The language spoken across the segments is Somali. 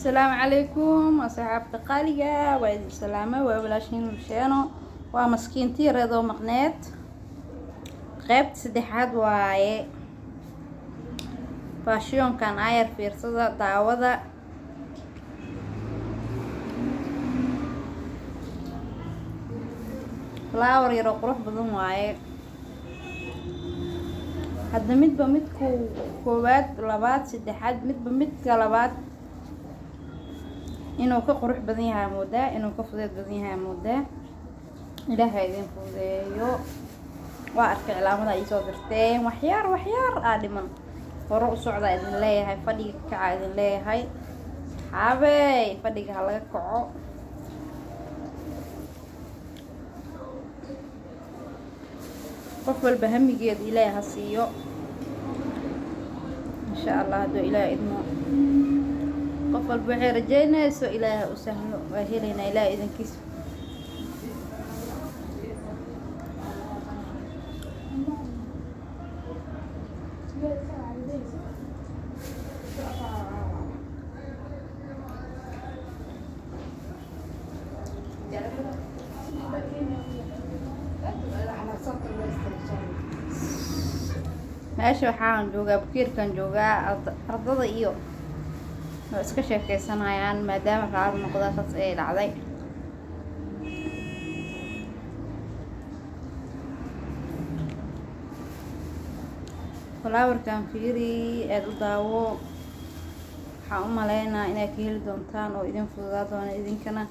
السلام عليكم أصحاب قالية وعيد السلامة وبلاشين وشانو ومسكينتي رضو مقنات قيبت سدحاد واي فاشيون كان عاير فيرسدا دعوضة فلاور يرو قروح بدون واي هذا مدبا مدكو كوبات لبات سدحاد مدبا مدكا لبات inuu ka qurux badan yahay moodaa inuu ka fudeed badan yahay moodaa ilaahay idin fudeeyo waa arkay calaamada ay soo dirteen waxyaar aa dhiman hore u socda idin leeyahay fadhiga kaca idin leeyahay habay fadhiga ha laga kaco qof walba hamigeeda ilaahay ha siiyo insha Allah haduu ilaahay idmo qof walba waxay rajaynayso ilaahay u sahlo waa helayna ilaahay idinkiisa meesha waxaan joogaa bukiirkan joogaa ardada iyo iska sheekeysanayaan maadaama raali noqdaas ay dhacday flowerkan fiiri aad u daawo waxaan u maleynaa inaad ka heli doontaan oo idin fududaa doona idinkana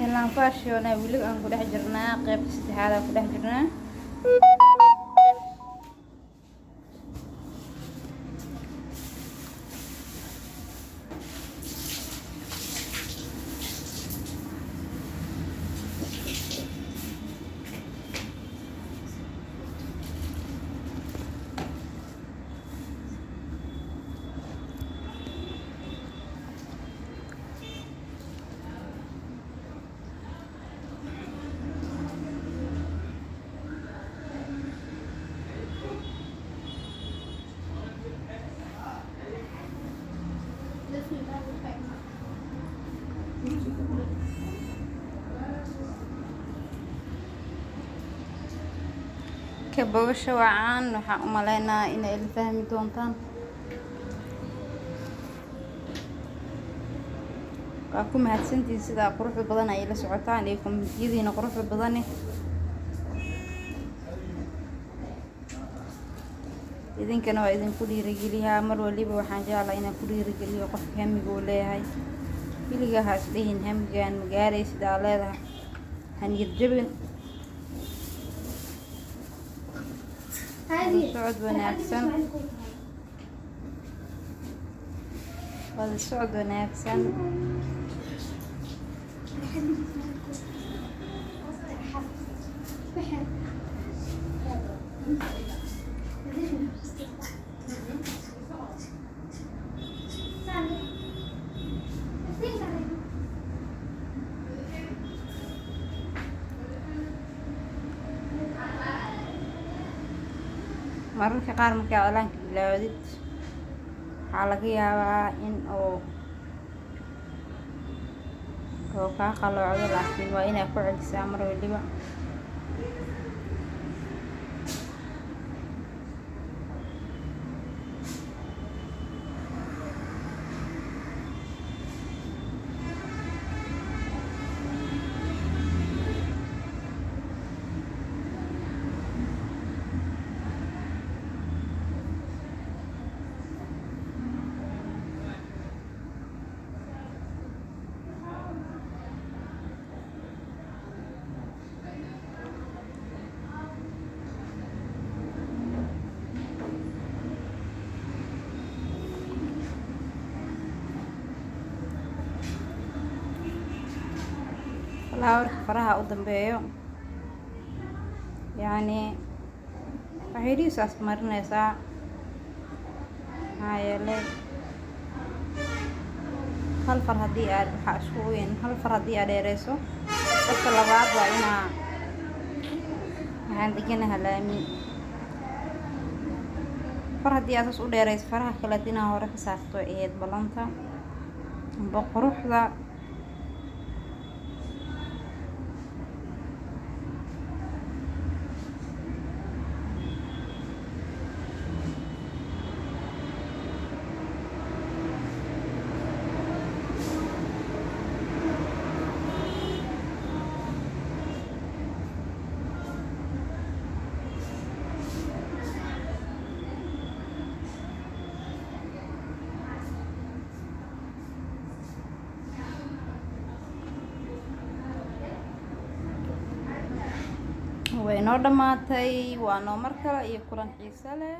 helaan fashion ay wili aan ku dhex jirnaa qaybta saddexaad aan ku dhex jirnaa كبوشة وعان وحا أمالينا إنا إلي فهمي دونتان وأكو مهدسنتين سيدا قروح بضانا إلا سعوتان إيكم يدينا قروح بضاني إذن كانوا إذن كلي رجليها مروا ليبا وحان جالا إنا كلي رجليها وقف همي قوليها إليها هاسليهن همي جان مقاري سيدا ليها هنيرجبن الصعد وناكسن هذا الصعد وناكسن mararka qaar marka calaanka bilaawdid waxaa laga yaabaa in oo ka qalloocdo laakiin waa inaad ku celisaa mar waliba flower faraha u dambeeyo يعني waxay saas marinaysaa hay'ale hal far hadii aad waxa isku weyn hal far hadii aad dheereyso dadka labaad waa inaa waxaan deganahay laami far hadii aad u dheereyso faraha kale inaa hore ka saarto eed balanta boqoruxda way noo dhamaatay waa noo mar kale iyo kulan xiiso leh.